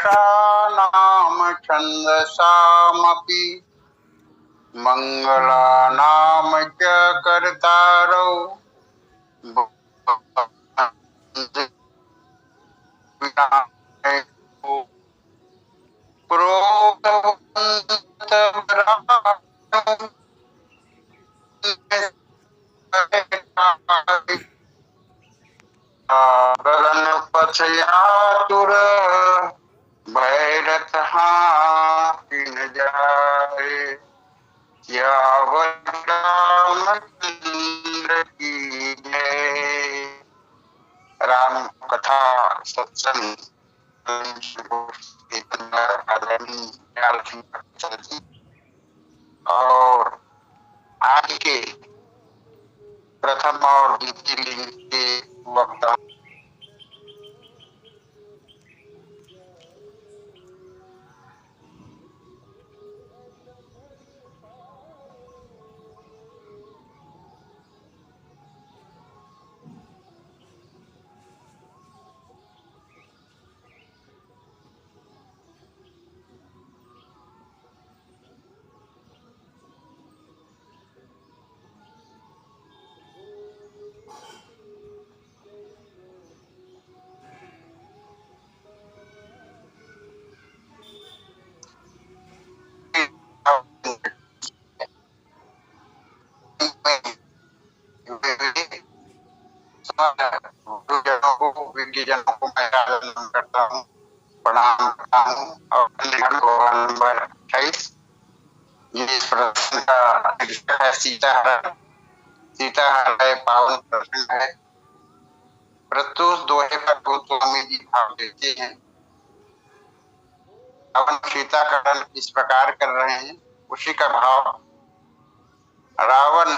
भाषानां छन्दसामपि मङ्गलानां च कर्तारौ गगन पथयातुर भैरथ हाँकी न जाए सियावर रामचंद्र की जय। राम कथा सत्संग और आज के प्रथम और द्वितीय लिंग के वक्ता गुरुजनों को विज्ञजनों को मैं आदर करता हूँ, प्रणाम करता हूँ। और नंबर 28 ये प्रश्न का शीर्षक है सीताहरण। सीताहरण पावन प्रसंग है। प्रत्युष दोहे पर गोस्वामी जी भाव देते हैं। रावण सीताकरण किस प्रकार कर रहे हैं उसी का भाव। रावण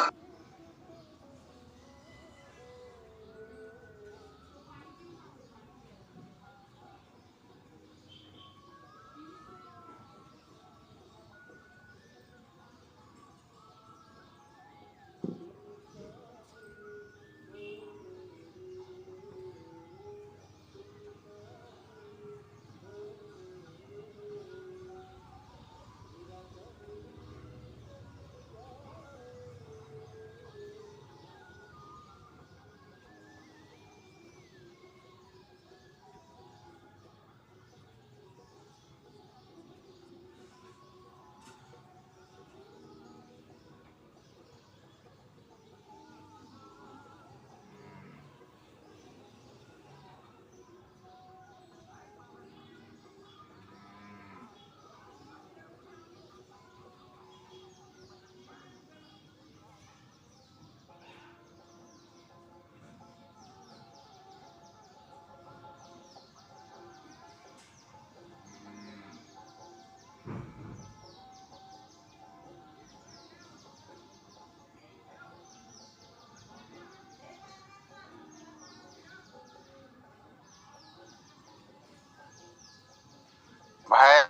भय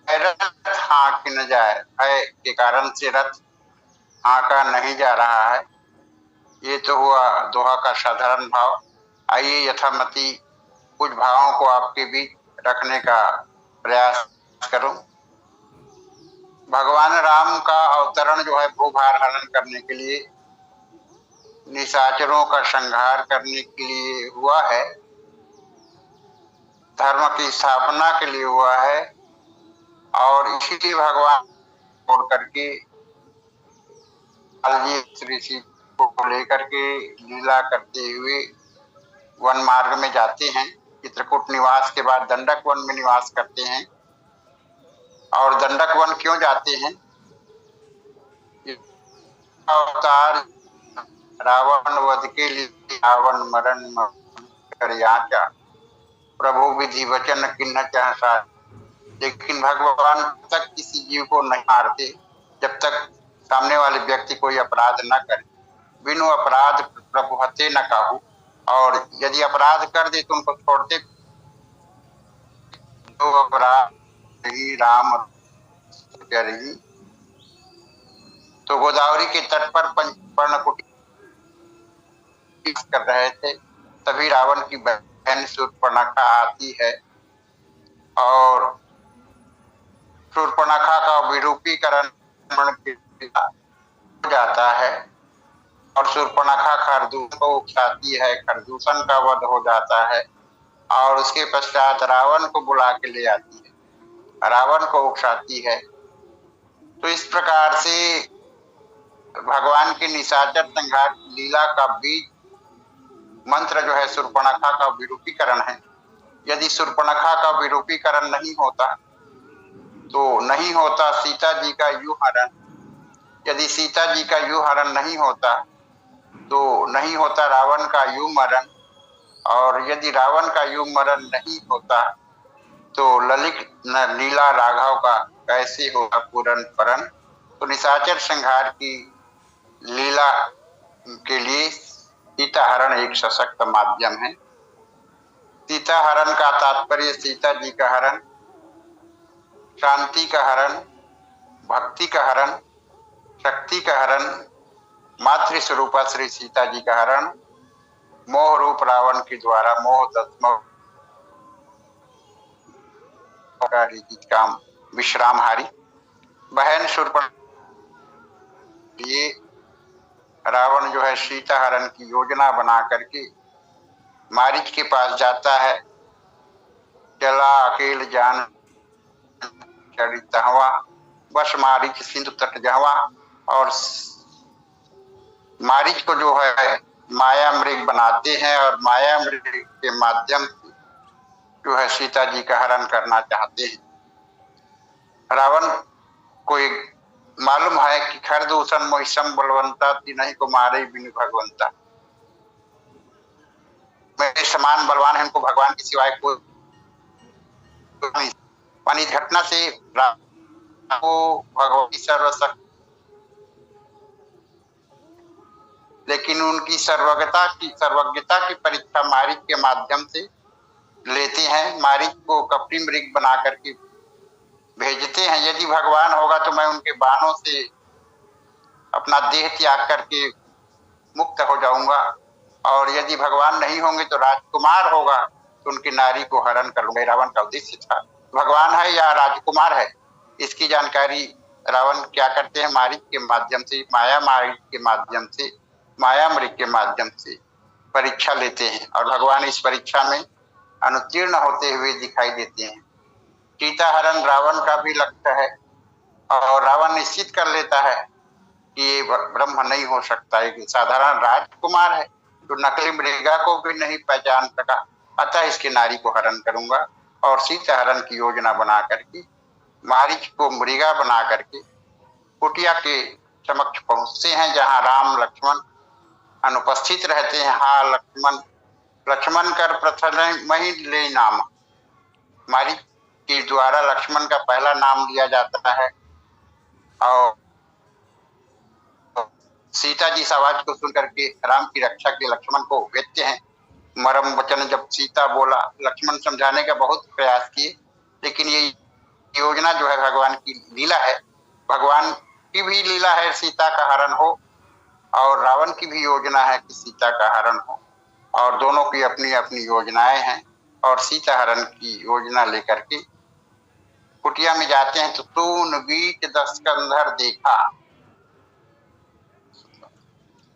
रथ हाँक न जाए, भय के कारण से रथ हाँका नहीं जा रहा है। ये तो हुआ दोहा का साधारण भाव। आइए यथामति कुछ भावों को आपके बीच रखने का प्रयास करूं। भगवान राम का अवतरण जो है भूभार हरण करने के लिए, निशाचरों का संहार करने के लिए हुआ है, धर्म की स्थापना के लिए हुआ है। और इसीलिए भगवान छोड़ करके ऋषि को लेकर के लीला करते हुए वन मार्ग में जाते हैं। चित्रकूट निवास के बाद दंडक वन में निवास करते हैं। और दंडक वन क्यों जाते हैं? अवतार रावण वध के लिए रावण मरण कर यहाँ क्या प्रभु विधि वचन किन्ह चाह। लेकिन भगवान तक किसी जीव को नहीं मारते जब तक सामने वाले व्यक्ति कोई अपराध न करे। बिनु अपराध प्रभु हते न काहू। और यदि अपराध कर दे तो उनको छोड़ते तो अपराध ही राम रही। तो गोदावरी के तट पर पर्णकुटी कर रहे थे, तभी रावण की बहन शूर्पणखा आती है और शूर्पणखा का विरूपीकरण हो जाता है और शूर्पणखा खरदूषण को उकसाती है, खरदूषण का वध हो जाता है और उसके पश्चात रावण को बुला के ले आती है, रावण को उकसाती है। तो इस प्रकार से भगवान की निशाचर संहार लीला का बीज मंत्र जो है शूर्पणखा का विरूपीकरण है। यदि शूर्पणखा का विरूपीकरण नहीं होता तो नहीं होता सीता जी का यू हरण। यदि सीता जी का यू हरण नहीं होता तो नहीं होता रावण का यू मरण, और यदि रावण का यू मरण नहीं होता तो ललित लीला राघव का कैसे होगा पूर्ण परण। तो निशाचर संहार की लीला के लिए सीता हरण एक सशक्त माध्यम है। सीता हरण का तात्पर्य सीता जी का हरण, शांति का हरण, भक्ति का हरण, शक्ति का हरण, मातृ स्वरूपा श्री सीता जी का हरण, मोह रूप रावण के द्वारा मोह तत्म काम विश्राम हारी। बहन शूर्पण ये रावण जो है सीता हरण की योजना बना करके मारीच के पास जाता है। चला अकेल जान चढ़ितहवा, बस मारीच सिंधु तट जहवा। और मारीच को जो है माया मृग बनाते हैं और माया मृग के माध्यम से जो है सीता जी का हरण करना चाहते हैं। रावण को मालूम है कि खरदूषण मोहिसम बलवंता नहीं को मारे बिनु भगवंता, मेरे समान बलवान है, इनको भगवान के सिवाय कोई नहीं। इस घटना से को भगवान की सर्वशक्ति, लेकिन उनकी सर्वज्ञता की परीक्षा मारीच के माध्यम से लेते हैं। मारीच को कपटी मृग बना करके भेजते हैं। यदि भगवान होगा तो मैं उनके बाणों से अपना देह त्याग करके मुक्त हो जाऊंगा, और यदि भगवान नहीं होंगे तो राजकुमार होगा तो उनकी नारी को हरण कर लूंगा। रावण का उद्देश्य था। भगवान है या राजकुमार है इसकी जानकारी रावण क्या करते हैं, मारीच के माध्यम से, मारीच के माध्यम से, माया मृग के माध्यम से परीक्षा लेते हैं और भगवान इस परीक्षा में अनुत्तीर्ण होते हुए दिखाई देते हैं। सीता हरण रावण का भी लक्ष्य है और रावण निश्चित कर लेता है कि ये ब्रह्म नहीं हो सकता, एक साधारण राजकुमार है जो नकली मृगा को भी नहीं पहचान सका, अतः इसके नारी को हरण करूंगा। और सीता हरण की योजना बना करके मारीच को मृगा बना करके कुटिया के समक्ष पहुंचते हैं जहां राम लक्ष्मण अनुपस्थित रहते हैं। हाँ लक्ष्मण, लक्ष्मण कर प्रथम मही ले नाम, मारीच के द्वारा लक्ष्मण का पहला नाम लिया जाता है। और सीता जी इस आवाज को सुनकर के राम की रक्षा के लक्ष्मण को भेजते हैं। मरम वचन जब सीता बोला, लक्ष्मण समझाने का बहुत प्रयास किए, लेकिन ये योजना जो है भगवान की लीला है। भगवान की भी लीला है सीता का हरण हो और रावण की भी योजना है कि सीता का हरण हो, और दोनों की अपनी अपनी योजनाएं हैं। और सीता हरण की योजना लेकर के कुटिया में जाते हैं तो तून बीच 10 कंधर देखा,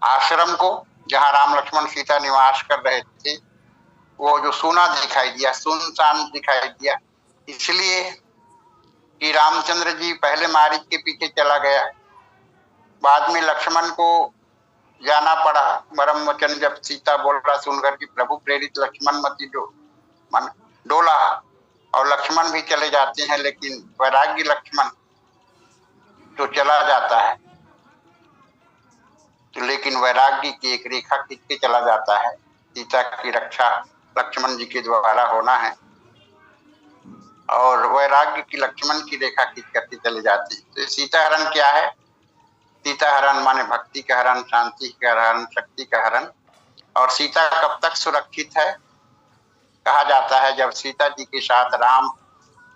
आश्रम को जहां राम लक्ष्मण सीता निवास कर रहे थे वो जो सूना दिखाई दिया, सुनसान दिखाई दिया, इसलिए कि रामचंद्र जी पहले मारीच के पीछे चला गया, बाद में लक्ष्मण को जाना पड़ा। मरम वचन जब सीता बोल रहा सुनकर कि प्रभु प्रेरित लक्ष्मण मति जो मन डोला, और लक्ष्मण भी चले जाते हैं, लेकिन वैराग्य लक्ष्मण तो चला जाता है, लेकिन वैराग्य की एक रेखा खींच के चला जाता है। सीता की रक्षा लक्ष्मण जी के द्वारा होना है और वैराग्य की लक्ष्मण की रेखा खींच करके चले जाती है। तो सीता हरण क्या है? सीता हरण माने भक्ति का हरण, शांति का हरण, शक्ति का हरण। और सीता कब तक सुरक्षित है? कहा जाता है जब सीता जी के साथ राम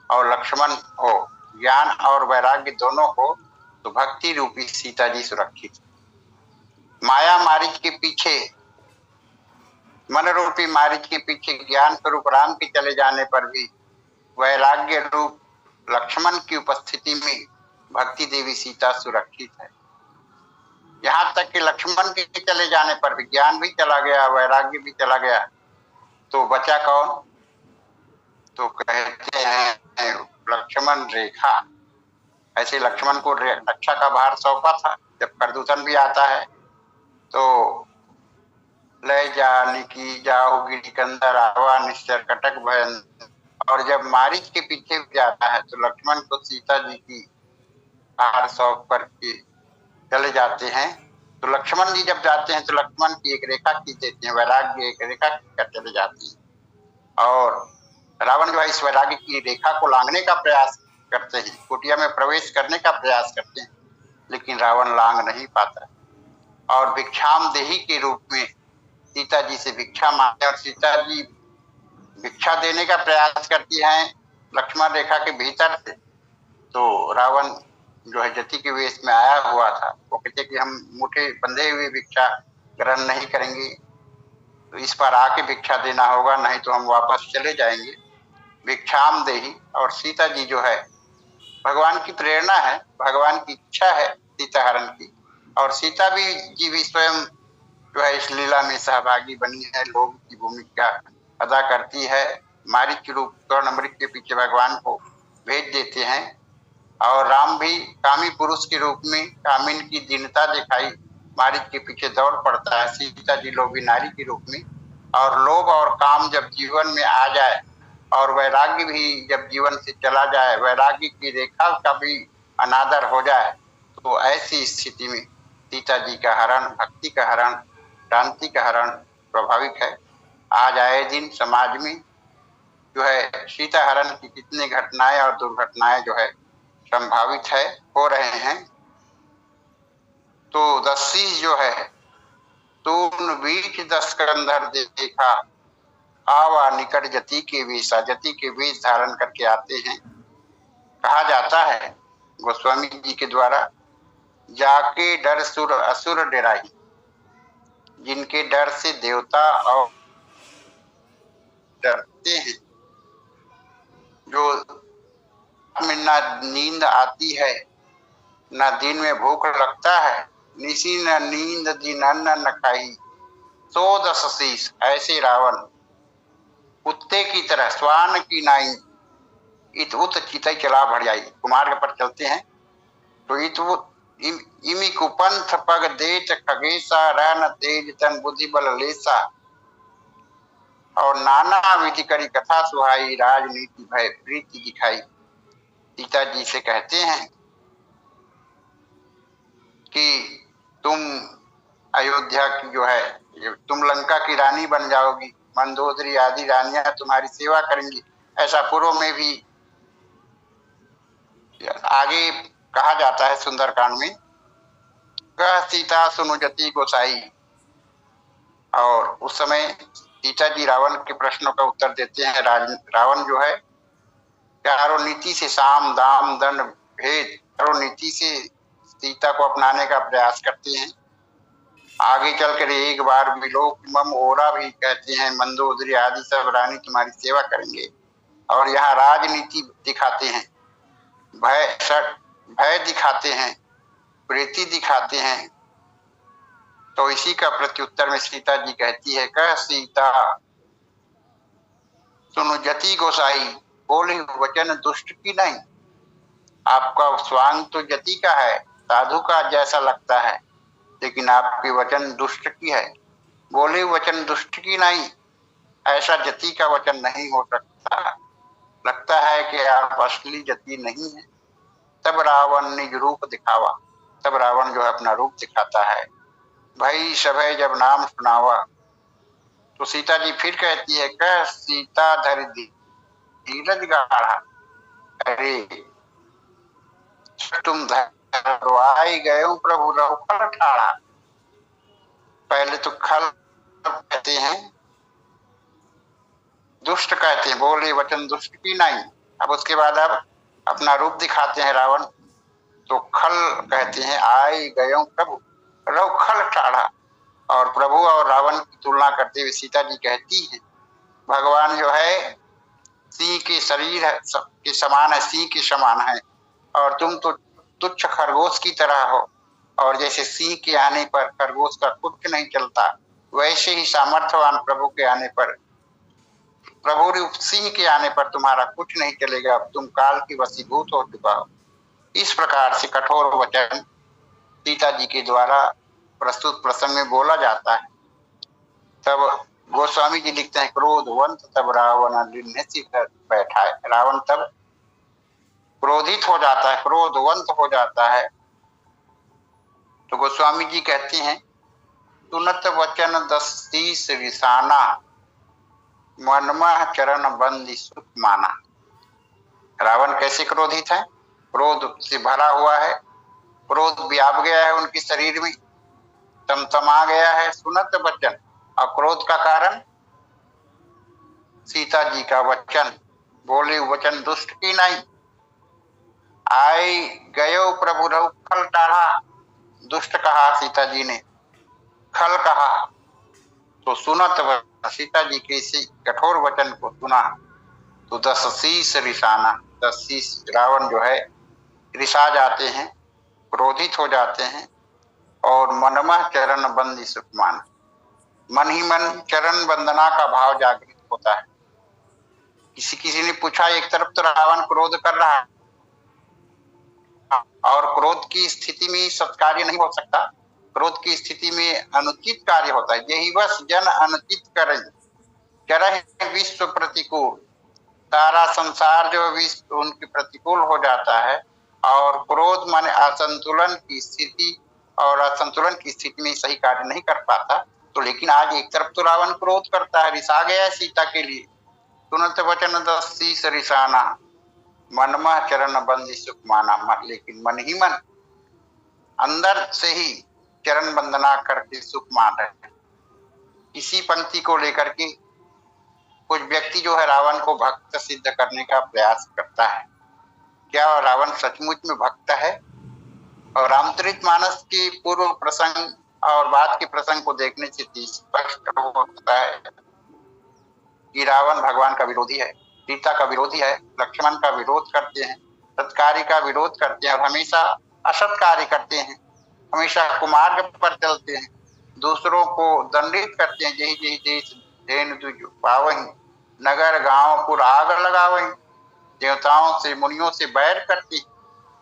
और लक्ष्मण हो, ज्ञान और वैराग्य दोनों हो, तो भक्ति रूपी सीता जी सुरक्षित। माया मारीच के पीछे, मन रूपी मारीच के पीछे ज्ञान स्वरूप राम के चले जाने पर भी वैराग्य रूप लक्ष्मण की उपस्थिति में भक्ति देवी सीता सुरक्षित है। यहाँ तक कि लक्ष्मण के चले जाने पर विज्ञान भी चला गया, वैराग्य भी चला गया, तो बचा कौन? तो कहते हैं लक्ष्मण रेखा। ऐसे लक्ष्मण को रक्षा का भार सौंपा था। जब प्रदूषण भी आता है तो लय जानकी जाओ गिरिकंदर आवा निश्चर कटक भयन, और जब मारीच के पीछे जाता है तो लक्ष्मण को सीता जी की भार सौंप करके चले जाते हैं। तो लक्ष्मण जी जब जाते हैं तो लक्ष्मण की एक रेखा खींच देते हैं, वैराग्य एक रेखा खींच चले जाती है, और रावण जो है इस वैराग्य की रेखा को लांघने का प्रयास करते हैं, कुटिया में प्रवेश करने का प्रयास करते हैं, लेकिन रावण लांघ नहीं पाता और भिक्षाम देही के रूप में सीता जी से भिक्षा मांगते, और सीता जी भिक्षा देने का प्रयास करती हैं लक्ष्मण रेखा के भीतर से। तो रावण जो है जति के वेश में आया हुआ था, वो कहते कि हम मुठे बंधे हुए भिक्षा ग्रहण नहीं करेंगे, तो इस पर आके भिक्षा देना होगा, नहीं तो हम वापस चले जाएंगे। भिक्षाम देही, और सीता जी जो है भगवान की प्रेरणा है, भगवान की इच्छा है सीता हरण की, और सीता जी भी स्वयं जो है इस लीला में सहभागी बनी है, लोग की भूमिका अदा करती है। मारीच के रूप स्वर्णमृग के पीछे भगवान को भेज देते हैं, और राम भी कामी पुरुष के रूप में कामिन की दीनता दिखाई मारीच के पीछे दौड़ पड़ता है। सीता जी लोभी नारी के रूप में, और लोभ और काम जब जीवन में आ जाए और वैराग्य भी जब जीवन से चला जाए, वैराग्य की रेखा का भी अनादर हो जाए, तो ऐसी स्थिति में सीता जी का हरण, भक्ति का हरण, शांति का हरण स्वाभाविक है। आज आए दिन समाज में जो है सीता हरण की कितनी घटनाएं और दुर्घटनाएं जो है संभावित है, हो रहे हैं। तो दस्सी जो है तून बीच दस कंधर देखा, आवा निकट जति के वेश, जति के वेश धारण करके आते हैं। कहा जाता है गोस्वामी जी के द्वारा, जाके डर सुर असुर डराई, जिनके डर से देवता और डरते हैं, जो में ना नींद आती है, न दिन में भूख लगता है, निशी न नींद दिन अन्न न खाई, सो दस शीश, ऐसे रावण कुत्ते की तरह स्वान की नाई इत उत चितई चला भर जाई। कुमार्ग पर चलते हैं तो इमी कुपंथ पग देत खगेसा, रह न तेज तन बुद्धि बल लेसा, और नाना विधि करी कथा सुहाई, राजनीति भय प्रीति दिखाई। सीता जी से कहते हैं कि तुम अयोध्या की जो है, तुम लंका की रानी बन जाओगी, मंदोदरी आदि रानियां तुम्हारी सेवा करेंगी। ऐसा पूर्व में भी आगे कहा जाता है सुंदरकांड में, कह सीता सुनु जति गोसाई, और उस समय सीता जी रावण के प्रश्नों का उत्तर देते हैं। रावण जो है चारों नीति से, साम दाम दंड भेद, चारों नीति से सीता को अपनाने का प्रयास करते हैं। आगे चलकर एक बार विलोक मम ओरा भी कहते हैं, मंदोदरी आदि सब रानी तुम्हारी सेवा करेंगे, और यहाँ राजनीति दिखाते हैं, भय दिखाते हैं, प्रीति दिखाते हैं। तो इसी का प्रत्युत्तर में सीता जी कहती है, कह सीता सुनो जति गोसाई, बोले वचन दुष्ट की नहीं। आपका स्वांग तो जति का है, साधु का जैसा लगता है, लेकिन आपकी वचन दुष्ट की है। बोले वचन दुष्ट की नहीं, ऐसा जति का वचन नहीं हो सकता। लगता है कि आप असली जति नहीं है। तब रावण निज रूप दिखावा, तब रावण जो है अपना रूप दिखाता है। भाई सभय जब नाम सुनावा, तो सीता जी फिर कहती है, कह सीता धर धीरज गाढ़ा, अरे तुम धरवाई गए प्रभु रहो खल ठाड़ा। पहले तो खल कहते हैं, दुष्ट कहते हैं, बोले वचन दुष्ट की नहीं। अब उसके बाद अब अपना रूप दिखाते हैं रावण, तो खल कहते हैं, आए गयो प्रभु रहो खल ठाड़ा। और प्रभु और रावण की तुलना करते हुए सीता जी कहती हैं, भगवान जो है सिंह के शरीर है के समान है, सिंह के समान है, और तुम तो तुच्छ खरगोश की तरह हो। और जैसे सिंह के आने पर खरगोश का कुछ नहीं चलता, वैसे ही सामर्थ्यवान प्रभु के आने पर, प्रभु रूप सिंह के आने पर तुम्हारा कुछ नहीं चलेगा, अब तुम काल की वशीभूत हो चुका हो। इस प्रकार से कठोर वचन सीता जी के द्वारा प्रस्तुत प्रसंग में बोला जाता है। तब गोस्वामी जी लिखते हैं, क्रोधवंत तब रावण बैठा है। रावण तब क्रोधित हो जाता है, क्रोधवंत हो जाता है। तो गोस्वामी जी कहते हैं, सुनत वचन 10 रिसाना, मनमह चरण बंदी सुख माना। रावण कैसे क्रोधित है? क्रोध से भरा हुआ है, क्रोध व्याप गया है उनके शरीर में, तमतमा गया है। सुनत वचन, और क्रोध का कारण सीता जी का वचन, बोले वचन दुष्ट की नहीं। आई गयो प्रभु रघु खल टाढ़ा, दुष्ट कहा सीता जी ने, खल कहा। तो सुनत सीता जी के इसी कठोर वचन को सुना तो 10 शीश रिसाना, 10 शीश रावण जो है रिसा जाते हैं, क्रोधित हो जाते हैं, और मनमह चरण बंदी सुखमान, मन ही मन चरण वंदना का भाव जागृत होता है। किसी ने पूछा, एक तरफ तो रावण क्रोध कर रहा है, और क्रोध की स्थिति में सत्कार्य नहीं हो सकता, क्रोध की स्थिति में अनुचित कार्य होता है। यही बस जन अनुचित करें, करह विश्व प्रतिकूल, सारा संसार जो विश्व उनके प्रतिकूल हो जाता है। और क्रोध माने असंतुलन की स्थिति, और असंतुलन की स्थिति में सही कार्य नहीं कर पाता। तो लेकिन आज एक तरफ तो रावण क्रोध करता है, रिसा गया है सीता के लिए, सुनत वचन 10 शीश रिसाना, मनमह चरण बंदी सुख माना। लेकिन मन ही मन अंदर से ही चरण वंदना करके सुख मान रहे। इसी पंक्ति को लेकर के कुछ व्यक्ति जो है रावण को भक्त सिद्ध करने का प्रयास करता है। क्या रावण सचमुच में भक्त है? और रामचरितमानस के पूर्व प्रसंग और बाद के प्रसंग को देखने से स्पष्ट होता है कि रावण भगवान का विरोधी है, सीता का विरोधी है, लक्ष्मण का विरोध करते हैं, सत्कार्य का विरोध करते हैं, और हमेशा असत कार्य करते हैं, हमेशा कुमार्ग पर चलते हैं, दूसरों को दंडित करते हैं। यही यही देश धेन दुज पावहीं, नगर गांव पुर आग लगावहीं, देवताओं से मुनियों से बैर करती।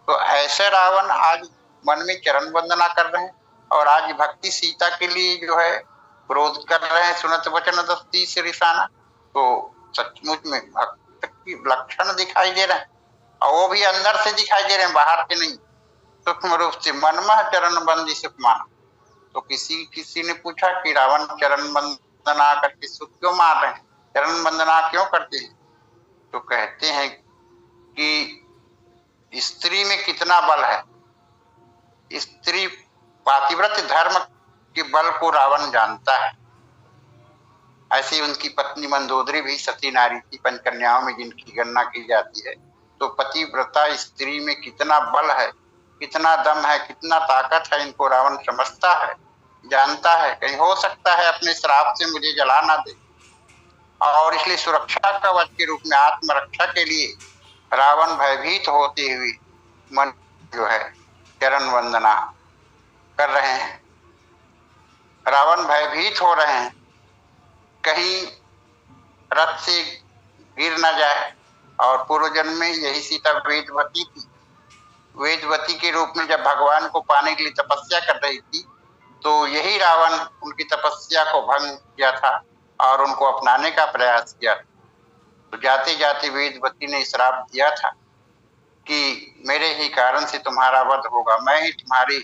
तो ऐसे रावण आज मन में चरण वंदना कर रहे हैं, और आज भक्ति सीता के लिए जो है क्रोध कर रहे हैं, सुनत वचन 10 शीश रिसाना। तो सचमुच में भक्त की लक्षण दिखाई दे रहे हैं, और वो भी अंदर से दिखाई दे रहे हैं, बाहर से नहीं। सूक्ष्म रूप से मनमह चरण बंदी सुख माना। तो किसी ने पूछा कि रावण चरण वंदना करके सुख क्यों मार रहे हैं, चरण वंदना क्यों करते हैं? तो कहते हैं कि स्त्री में कितना बल है, स्त्री पातिव्रत धर्म के बल को रावण जानता है। ऐसी उनकी पत्नी मंदोदरी भी सती नारी थी, पंचकन्याओं में जिनकी गणना की जाती है। तो पतिव्रता स्त्री में कितना बल है, कितना दम है, कितना ताकत है, इनको रावण समझता है, जानता है। कहीं हो सकता है अपने श्राप से मुझे जला ना दे, और इसलिए सुरक्षा कवच के रूप में आत्मरक्षा के लिए रावण भयभीत होते हुए मन जो है चरण वंदना कर रहे हैं। रावण भयभीत हो रहे हैं, कहीं रथ से गिर न जाए। और पूर्व जन्म में यही सीता वेदवती थी, वेदवती के रूप में जब भगवान को पाने के लिए तपस्या कर रही थी, तो यही रावण उनकी तपस्या को भंग किया था और उनको अपनाने का प्रयास किया। तो जाते जाते वेदवती ने श्राप दिया था कि मेरे ही कारण से तुम्हारा वध होगा, मैं ही तुम्हारी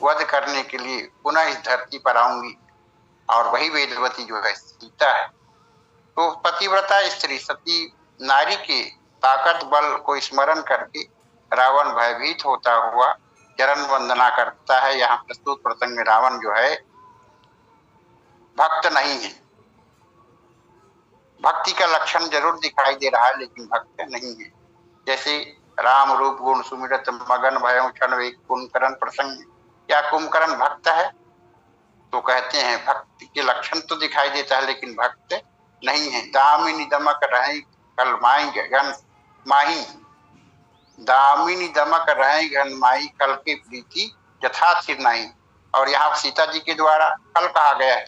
वध करने के लिए पुनः इस धरती पर आऊंगी। और वही वेदवती जो है सीता है। तो पतिव्रता स्त्री सती नारी के ताकत बल को स्मरण करके रावण भयभीत होता हुआ चरण वंदना करता है। यहाँ प्रस्तुत प्रसंग में रावण जो है भक्त नहीं है, भक्ति का लक्षण जरूर दिखाई दे रहा है, लेकिन भक्त नहीं है। जैसे राम रूप गुण सुमिरत मगन भय क्षण वे कुंभकर्ण प्रसंग, क्या कुंभकर्ण भक्त है? तो कहते हैं भक्ति के लक्षण तो दिखाई देता है, लेकिन भक्त नहीं है। दामिनी दमक रहे कल माई घन माही, दामिनी दमक रहे घन माही, कल की प्रीति यथा सिर नहीं। और यहाँ सीता जी के द्वारा कल कहा गया है,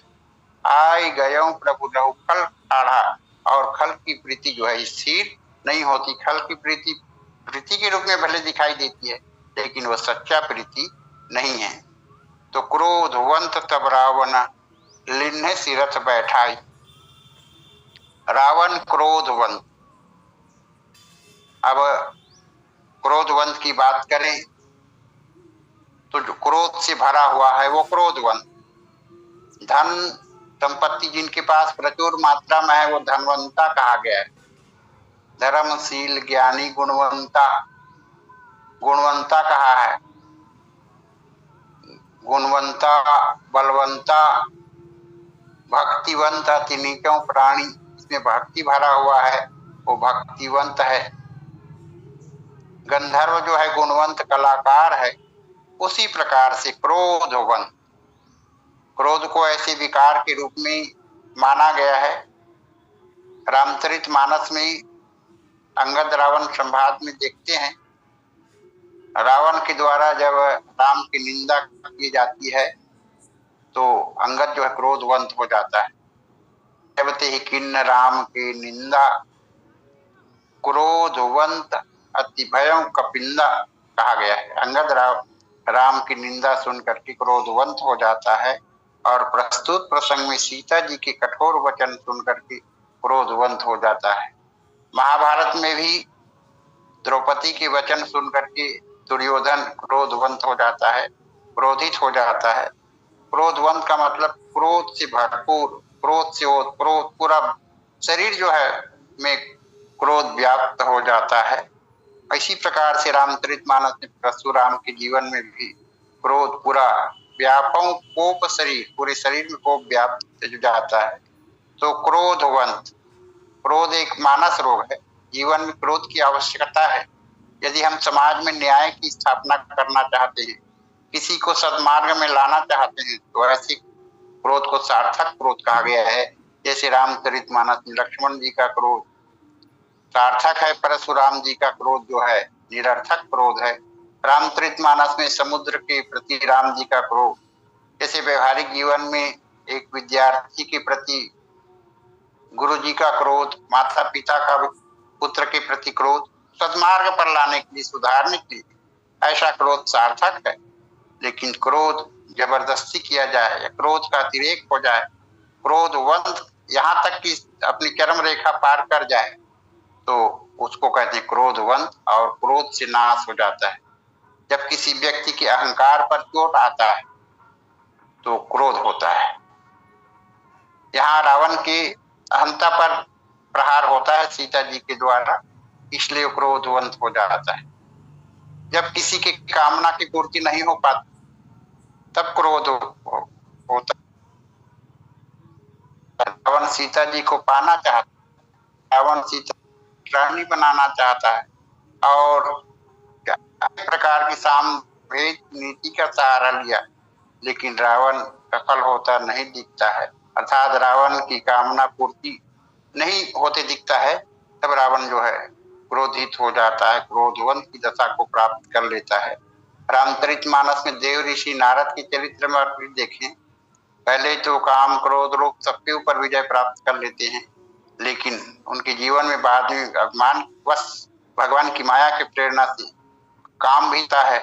आई गयो प्रभु रहु खल ठाढ़ा। और खल की प्रीति जो है स्थिर नहीं होती, खल की प्रीति प्रीति के रूप में भले दिखाई देती है, लेकिन वह सच्चा प्रीति नहीं है। तो क्रोधवंत तब रावण लिन्हे सिरथ बैठाई। रावण क्रोधवंत, अब क्रोधवंत की बात करें तो जो क्रोध से भरा हुआ है वो क्रोधवंत। धन संपत्ति जिनके पास प्रचुर मात्रा में है वो धनवंता कहा गया है। धर्मशील ज्ञानी गुणवंता, गुणवंता कहा है। गुणवंता बलवंता भक्तिवंत तिनिकों प्राणी, इसमें भक्ति भरा हुआ है वो भक्तिवंत है। गंधर्व जो है गुणवंत कलाकार है। उसी प्रकार से क्रोधवंत, क्रोध को ऐसे विकार के रूप में माना गया है। रामचरितमानस में अंगद रावण संवाद में देखते हैं, रावण के द्वारा जब राम की निंदा की जाती है तो अंगद जो है क्रोधवंत हो जाता है। जबते ही किन्न राम की निंदा, क्रोधवंत अति भयं कपिंदा कहा गया है। अंगद राम की निंदा सुनकर के क्रोधवंत हो जाता है और प्रस्तुत प्रसंग में सीता जी के कठोर वचन सुनकर के क्रोधवंत हो जाता है। महाभारत में भी द्रौपदी के वचन सुनकर के दुर्योधन क्रोधवंत हो जाता है, क्रोधित हो जाता है। क्रोधवंत का मतलब क्रोध से भरपूर, क्रोध से ओतप्रोत, पूरा शरीर जो है में क्रोध व्याप्त हो जाता है। इसी प्रकार से रामचरितमानस में परशुराम के जीवन में भी क्रोध पूरा व्यापक कोप शरीर, पूरे शरीर में कोप व्याप्त हो जाता है। तो क्रोधवंत, क्रोध एक मानस रोग है। जीवन में क्रोध की आवश्यकता है। यदि हम समाज में न्याय की स्थापना करना चाहते हैं, किसी को सद्मार्ग में लाना चाहते हैं, तो ऐसे क्रोध को सार्थक क्रोध कहा गया है। जैसे रामचरितमानस में लक्ष्मण जी का क्रोध सार्थक है, परशुराम जी का क्रोध जो है निरर्थक क्रोध है। रामचरितमानस में समुद्र के प्रति राम जी का क्रोध, जैसे व्यवहारिक जीवन में एक विद्यार्थी के प्रति गुरु जी का क्रोध, माता पिता का पुत्र के प्रति क्रोध, सद्मार्ग पर लाने के लिए, सुधारने के लिए, ऐसा क्रोध सार्थक है। लेकिन क्रोध जबरदस्ती किया जाए या क्रोध का अतिरेक हो जाए, क्रोधवंत यहाँ तक कि अपनी चरम रेखा पार कर जाए, तो उसको कहते हैं क्रोधवंत, और क्रोध से नाश हो जाता है। जब किसी व्यक्ति के अहंकार पर चोट आता है तो क्रोध होता है। यहाँ रावण के अहंता पर प्रहार होता है सीता जी के द्वारा, इसलिए क्रोधवंत हो जाता है। जब किसी की कामना की पूर्ति नहीं हो पाती तब क्रोध होता है। रावण सीता जी को पाना चाहता, रावण सीता रानी बनाना चाहता है और प्रकार की सामवेद नीति का सहारा लिया, लेकिन रावण सफल होता नहीं दिखता है। अर्थात रावण की कामना पूर्ति नहीं होते दिखता है, तब रावण जो है क्रोधित हो जाता है, क्रोधवंत की दशा को प्राप्त कर लेता है। रामचरितमानस में देव ऋषि नारद के चरित्र में आप देखें, पहले तो काम क्रोध लोग सबके ऊपर विजय प्राप्त कर लेते हैं, लेकिन उनके जीवन में बाद में अभिमान वश भगवान की माया की प्रेरणा से काम भी होता है,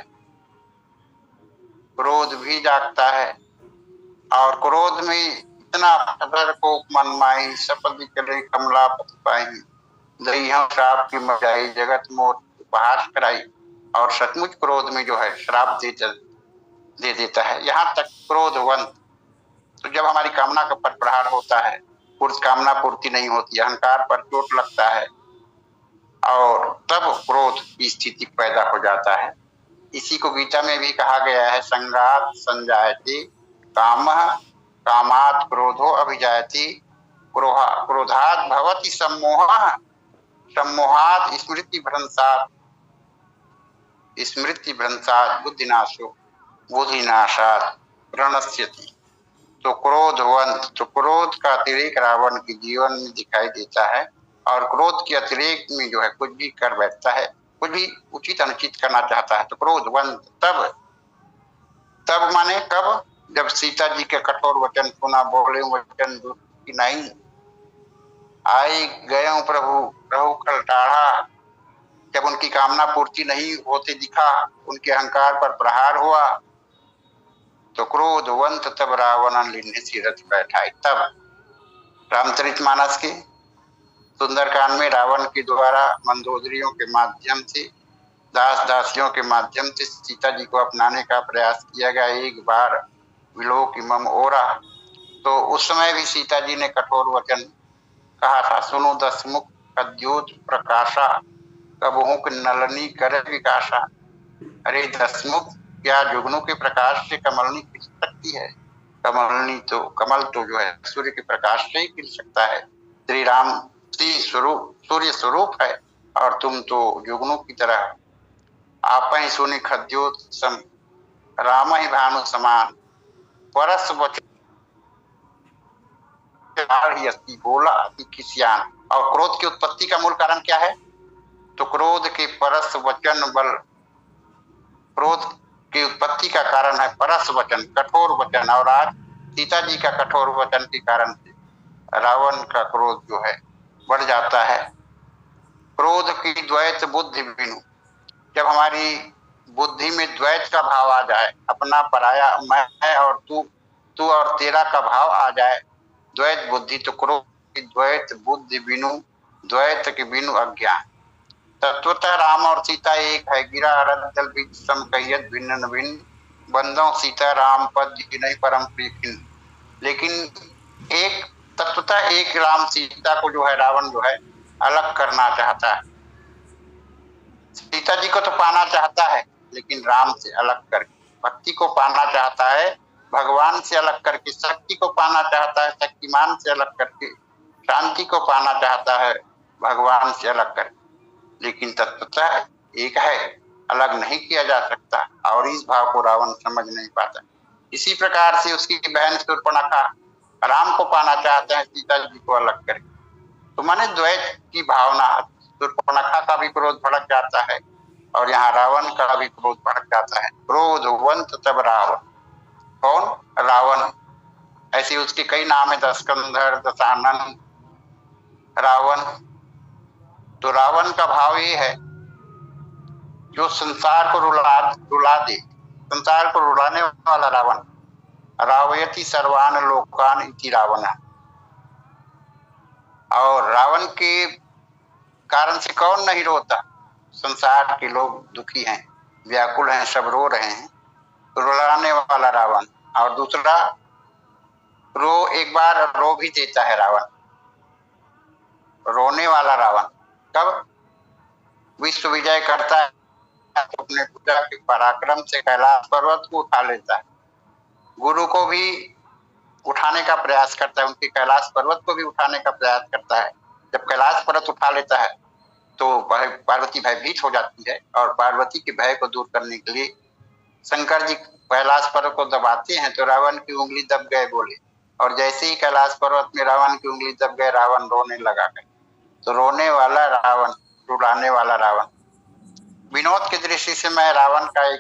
क्रोध भी जागता है। और क्रोध में इतना अदर को मन माही, सपद करे कमला पति पाई, दही हम श्राप की मजाई, जगत मोर उपहास कराई। और सचमुच क्रोध में जो है श्राप दे देता है। यहाँ तक क्रोधवंत, तो जब हमारी कामना का पर प्रहार होता है, कामना पूर्ति नहीं होती, अहंकार पर चोट लगता है, और तब क्रोध की स्थिति पैदा हो जाता है। इसी को गीता में भी कहा गया है, संगात संजायते कामः कामात् क्रोधो अभिजायते क्रोधात् भवति सम्मोहः सम्मोहात् स्मृति भ्रंशात् बुद्धिनाशो बुद्धिनाशात् प्रणश्यति। तो क्रोधवंत, तो क्रोध का अतिरेक रावण के जीवन में दिखाई देता है। और क्रोध के अतिरेक में जो है कुछ भी कर बैठता है, कुछ भी उचित अनुचित करना चाहता है। तो क्रोधवंत तब माने कब? जब सीता जी के कठोर वचन सुना, बोले वचन की नहीं, आई गए प्रभु रहु खल टाढ़ा। जब उनकी कामना पूर्ति नहीं होते दिखा, उनके अहंकार पर प्रहार हुआ, तो क्रोधवंत तब रावण लीने रथ बैठाई। तब रामचरितमानस के सुंदरकांड में रावण के द्वारा मंदोदरियों के माध्यम से, दास दासियों के माध्यम से सीता जी को अपनाने का प्रयास किया गया। एक बार विलोक मम ओरा, तो उस समय भी सीता जी ने कठोर वचन कहा था, सुनो दसमुख कद्योत प्रकाशा, कबहू नलनी करे विकासा। अरे दसमुख, क्या जुगनू के प्रकाश से कमलनी खिल सकती है? कमल तो जो है सूर्य के प्रकाश से ही खिल सकता है। श्री राम सूर्य स्वरूप है और तुम तो जुगनू की तरह। आप ही सुनी खद्योत सम, राम ही भानु समान, परस वचन बोला अति किसियान। और क्रोध की उत्पत्ति का मूल कारण क्या है? तो क्रोध के परस वचन बल, क्रोध की उत्पत्ति का कारण है परस वचन, कठोर वचन। और आज सीता जी का कठोर वचन के कारण से रावण का क्रोध जो है बढ़ जाता है। क्रोध की द्वैत बुद्धि बिनु, जब हमारी बुद्धि में द्वैत का भाव आ जाए, अपना पराया, मैं और तू और तेरा का भाव आ जाए, द्वैत बुद्धि, तो क्रोध की द्वैत बुद्धि बिनु, द्वैत के बिनु अज्ञान। तत्वतः राम और सीता एक है, गिरा अरदल बीच सम कहियत भिन्न न भिन्न, बंदों सीता राम पद नहीं परम प्रिय। लेकिन एक तत्वतः एक राम सीता को जो है रावण जो है अलग करना चाहता है। सीता जी को तो पाना चाहता है, लेकिन राम से अलग करके भक्ति को पाना चाहता है, भगवान से अलग करके शक्ति को पाना चाहता है, शक्तिमान से अलग करके शांति को पाना चाहता है, भगवान से अलग करके। लेकिन तत्वतः एक है, अलग नहीं किया जा सकता। और इस भाव को रावण समझ नहीं पाता। इसी प्रकार से उसकी बहन शूर्पणखा राम को पाना चाहते हैं, सीता जी को अलग करके। तो माने द्वैत की भावना, शूर्पणखा का भी क्रोध भड़क जाता है और यहाँ रावण का भी क्रोध भड़क जाता है। क्रोधवंत तब रावण, कौन? रावण। ऐसे उसके कई नाम है, दशकंधर, दशानन, रावण। तो रावण का भाव ये है जो संसार को रुला दे, संसार को रुलाने वाला रावण। रावयति सर्वान लोकान इति रावण। और रावण के कारण से कौन नहीं रोता? संसार के लोग दुखी हैं, व्याकुल हैं, सब रो रहे हैं, तो रुलाने वाला रावण। और दूसरा, एक बार रो भी देता है रावण, रोने वाला रावण। कब? विश्व विजय करता है तो अपने पूजा के पराक्रम से कैलाश पर्वत को उठा लेता है, गुरु को भी उठाने का प्रयास करता है, उनके कैलाश पर्वत को भी उठाने का प्रयास करता है। जब कैलाश पर्वत उठा लेता है तो पार्वती भयभीत हो जाती है और पार्वती के भय को दूर करने के लिए शंकर जी कैलाश पर्वत को दबाते हैं, तो रावण की उंगली दब गए बोले। और जैसे ही कैलाश पर्वत में रावण की उंगली दब गए, रावण रोने लगा गए। तो रोने वाला रावण, रुलाने वाला रावण। विनोद की दृष्टि से मैं रावण का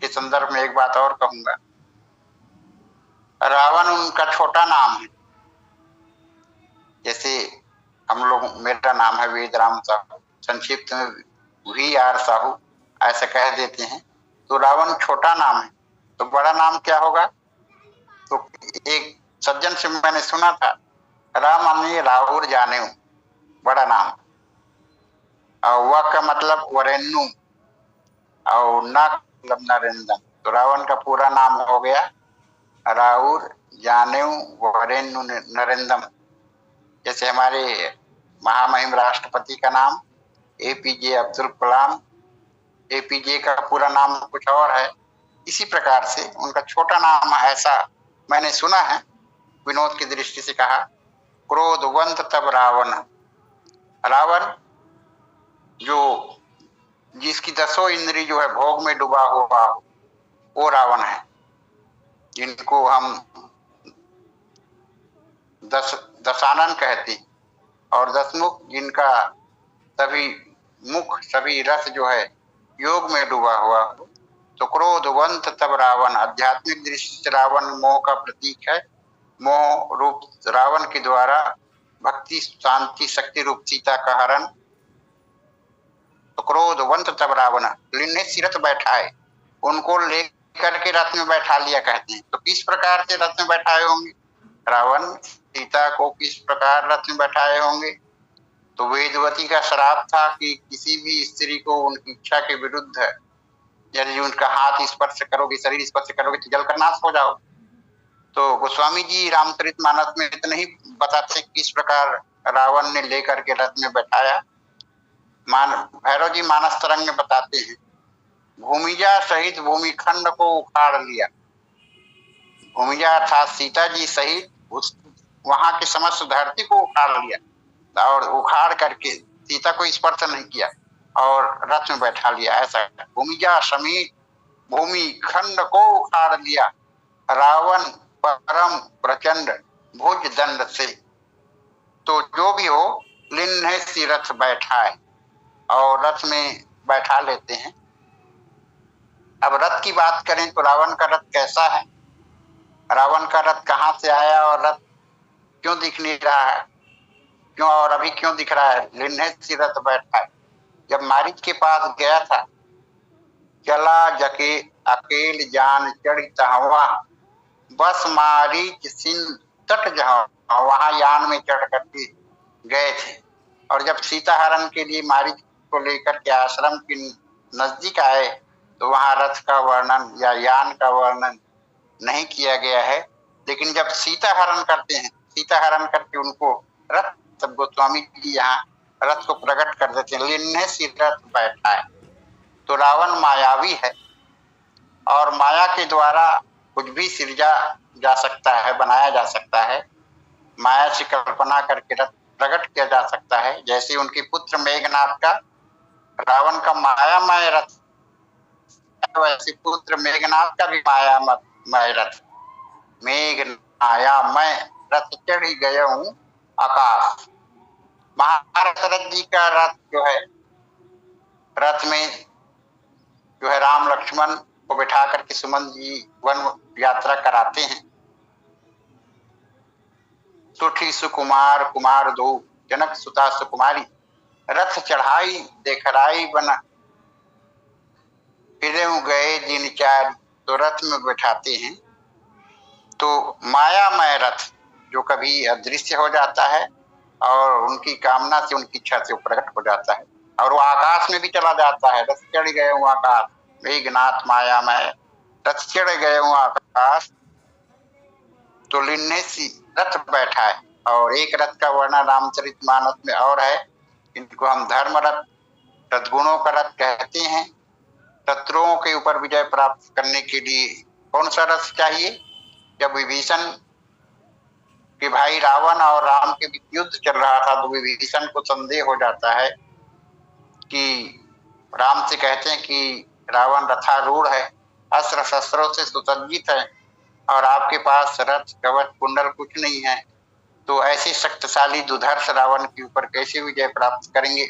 के संदर्भ में एक बात और कहूंगा। रावण उनका छोटा नाम है, जैसे हम लोग, मेरा नाम है वेदराम साहू, संक्षिप्त में VR साहू ऐसा कह देते हैं। तो रावण छोटा नाम है, तो बड़ा नाम क्या होगा? तो एक सज्जन से मैंने सुना था, राम ने राहुल जाने, बड़ा नाम। और वह का मतलब वरेण्यु और ना मतलब नरेंद्र। तो रावण का पूरा नाम हो गया राहुल जानेऊ वरेण्यु नरेंद्रम। जैसे हमारे महामहिम राष्ट्रपति का नाम APJ अब्दुल कलाम, APJ का पूरा नाम कुछ और है। इसी प्रकार से उनका छोटा नाम है, ऐसा मैंने सुना है। विनोद की दृष्टि से कहा, क्रोधवंत तब रावण। रावण जो जिसकी 10 इंद्री जो है भोग में डूबा हुआ, वो रावण है, जिनको हम दशानन कहते हैं। और दसमुख जिनका सभी मुख सभी रस जो है योग में डूबा हुआ हो। तो क्रोधवंत तब रावण, आध्यात्मिक दृष्टि से रावण मोह का प्रतीक है। मोह रूप रावण के द्वारा भक्ति शांति शक्ति रूप सीता का हरण। तो क्रोधवंत तब रावण, लिन्ने सिरत बैठाए, उनको लेकर के रथ में बैठा लिया कहते हैं। तो किस प्रकार से रथ में बैठाए होंगे रावण, सीता को किस प्रकार रथ में बैठाए होंगे? तो वेदवती का श्राप था कि किसी भी स्त्री को उनकी इच्छा के विरुद्ध यदि उनका हाथ स्पर्श करोगे, शरीर स्पर्श करोगे तो जलकर नाश हो जाओ। तो गोस्वामी जी रामचरितमानस में इतना ही बताते किस प्रकार रावण ने लेकर के रथ में बैठाया। भैरव जी मानस तरंग में बताते हैं, भूमिजा सहित भूमिखंड को उखाड़ लिया। भूमिजा अर्थात सीता जी सहित उस वहां की समस्त धरती को उखाड़ लिया और उखाड़ करके सीता को स्पर्श नहीं किया और रथ में बैठा लिया। ऐसा भूमिजा समेत भूमिखंड को उखाड़ लिया रावण परम प्रचंड भुज दंड से। तो जो भी हो, लिन्ह सी रथ बैठाए, और रथ में बैठा लेते हैं। अब रथ की बात करें तो रावण का रथ कैसा है, रावण का रथ कहाँ से आया और रथ क्यों दिख नहीं रहा है, क्यों और अभी क्यों दिख रहा है? लिन्ह सी रथ बैठाए, जब मारीच के पास गया था, चला जके अकेल जान चढ़ी तहवा, बस मारीच सिन तट जहाँ, वहां यान में चढ़ करके गए थे। और जब सीता हरण के लिए मारीच को लेकर के आश्रम के नजदीक आए तो वहां रथ का वर्णन या यान का वर्णन नहीं किया गया है। लेकिन जब सीता हरण करते हैं, सीता हरण करके उनको रथ, तब गोस्वामी जी यहाँ रथ को प्रकट कर देते हैं, लिन्हे सी रथ बैठा है। तो रावण मायावी है और माया के द्वारा कुछ भी सृजा जा सकता है, बनाया जा सकता है, माया से कल्पना करके रथ प्रकट किया जा सकता है। जैसे उनके पुत्र मेघनाथ का रावण का मायामय रथ, वैसे पुत्र मेघनाथ का भी मायामय रथ, मेघ मायामय रथ चढ़ी गया हूँ आकाश। महाभारत रथ जी का रथ जो है, रथ में जो है राम लक्ष्मण को बिठा करके सुमंत जी वन यात्रा कराते हैं। सुठी सुकुमार कुमार दो, जनक सुता सुकुमारी, रथ चढ़ाई देखराई बना, फिर गए दिन चार। तो रथ में बैठाते हैं। तो मायामय रथ जो कभी अदृश्य हो जाता है और उनकी कामना से, उनकी इच्छा से वो प्रकट हो जाता है और वो आकाश में भी चला जाता है। रथ चढ़ गए हूँ आकाश, मेघनाथ मायामय रथ चढ़ गए हूँ आकाश। तो लिन्हे सी रथ बैठा है। और एक रथ का वर्णन रामचरितमानस में और है, इनको हम धर्म रथ, सद्गुणों का रथ कहते हैं। शत्रुओं के ऊपर विजय प्राप्त करने के लिए कौन सा रथ चाहिए? जब विभीषण के भाई रावण और राम के बीच युद्ध चल रहा था तो विभीषण को संदेह हो जाता है कि राम से कहते हैं कि रावण रथारूढ़ है, अस्त्र शस्त्रों से सुसज्जित है और आपके पास रथ कवच कुंडल कुछ नहीं है, तो ऐसे शक्तिशाली दुधर्ष रावण के ऊपर कैसे विजय प्राप्त करेंगे?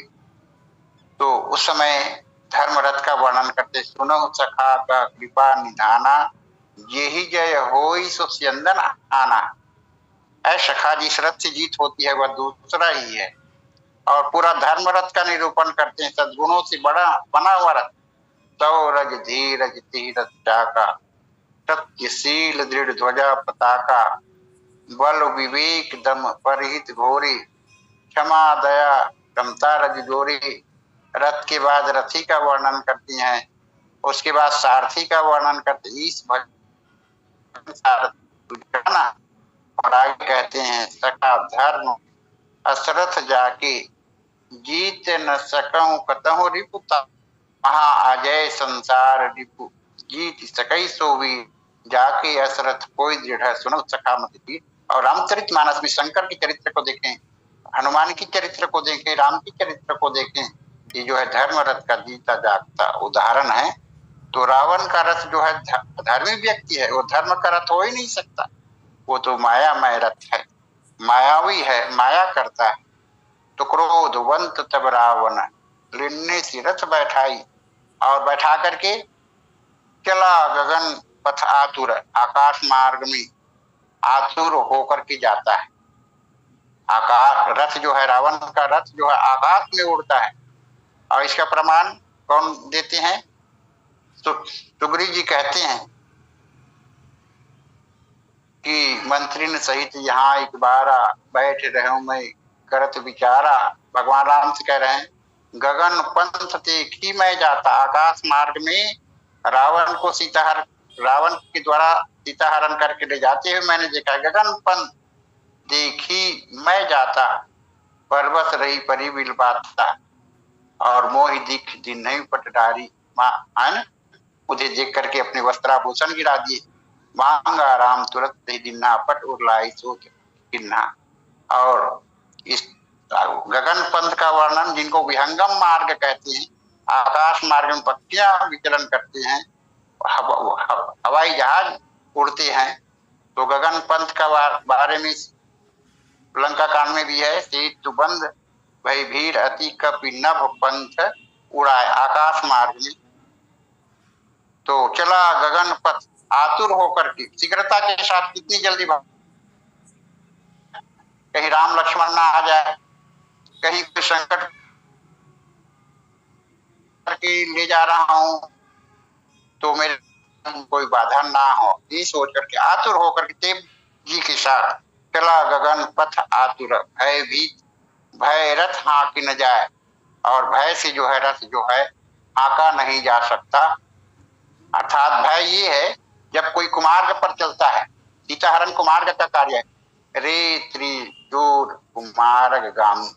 तो उस समय धर्म रथ का वर्णन करते, सुनो सखा का कृपा निधाना, यही जय होई सो स्यंदन आना। ऐ सखा, जिस रथ से जीत होती है वह दूसरा ही है। और पूरा धर्म रथ का निरूपण करते हैं, सद्गुणों से बड़ा बना हुआ रथ, सौरज धीरज तीरथ चाका, सत्यशील दृढ़ ध्वजा पताका, बल विवेक दम परहित घोरी, क्षमा दया क्षमता रज जोरी। रथ के बाद रथी का वर्णन करती हैं, उसके बाद सारथी का वर्णन करते, इस और आगे कहते हैं, सखा धर्म असरथ जाके, जीत न सकऊं कतहु रिपुता, महा अजय संसार रिपु, जीत सकई सो भी जाके असरथ कोई दृढ़, सुनो सखा मत की। और रामचरितमानस में शंकर के चरित्र को देखें, हनुमान की चरित्र को देखें, राम की चरित्र को देखें, ये जो है धर्म रथ का जीता जागता उदाहरण है। तो रावण का रथ जो है धर्मी व्यक्ति है, वो धर्म का रथ हो ही नहीं सकता, वो तो मायामय रथ है, मायावी है, माया करता है। तो क्रोधवंत तब रावण लिन्ने सी रथ बैठाई, और बैठा करके चला गगन पथ आतुर, आकाश मार्ग में आतुर होकर के जाता है। आकाश रथ जो है, रावण का रथ जो है आकाश में उड़ता है। और इसका प्रमाण कौन देते हैं? सुग्री जी कहते हैं कि मंत्री ने सहित यहाँ एक बारा बैठ रहे मैं करत विचारा। भगवान राम से कह रहे हैं गगन पंथ देखी मैं जाता, आकाश मार्ग में रावण को रावण के द्वारा सीताहरण करके ले जाते हुए मैंने देखा। गगन पंथ देखी मैं जाता, पर्वत रही परी बिल बाता, और मोहि दिख दिन नहीं पटडारी। माँ है ना, मुझे देख करके अपने वस्त्राभूषण गिरा दिए। मांगा राम तुरंत ही दिन्ना, पट उड़लाई सोच किन्ना। और इस गगन पंथ का वर्णन, जिनको विहंगम मार्ग कहते हैं, आकाश मार्ग में पक्षियां विचलन करते हैं, हवाई जहाज उड़ते हैं, तो गगन पंथ का बारे में लंका कांड में भी है। सेतु बंद भई भीड़ अति कपि नभ पंथ उड़ाए, आकाश मार्ग में। तो चला गगन पथ आतुर होकर के, शीघ्रता के साथ कितनी जल्दी कहीं राम लक्ष्मण ना आ जाए, कहीं कोई संकट करके ले जा रहा हूं तो मेरे कोई बाधा ना हो, ये सोच करके आतुर होकर के देव जी के साथ चला गगन पथ आतुर, भय भी भय रथ हाँकी न जाए, और भय से जो है रथ जो है हाँका नहीं जा सकता। अर्थात भय ये है जब कोई कुमार्ग पर चलता है, सीताहरण कुमार्ग का कार्य है। रे त्रिजोर कुमार्ग गामी,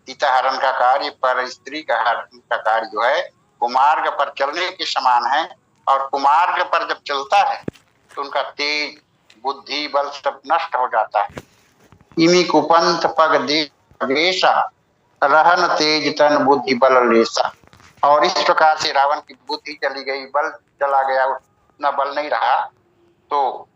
सीताहरण का कार्य पर स्त्री का हरण का कार्य जो है कुमार्ग पर चलने के समान है। और कुमार्ग पर जब चलता है तो उनका तेज बुद्धि बल सब नष्ट हो जाता है। इमी कुपंथ पग देशा, रहन तेज तन बुद्धि बल लेसा। और इस प्रकार से रावण की बुद्धि चली गई, बल चला गया, उतना बल नहीं रहा, तो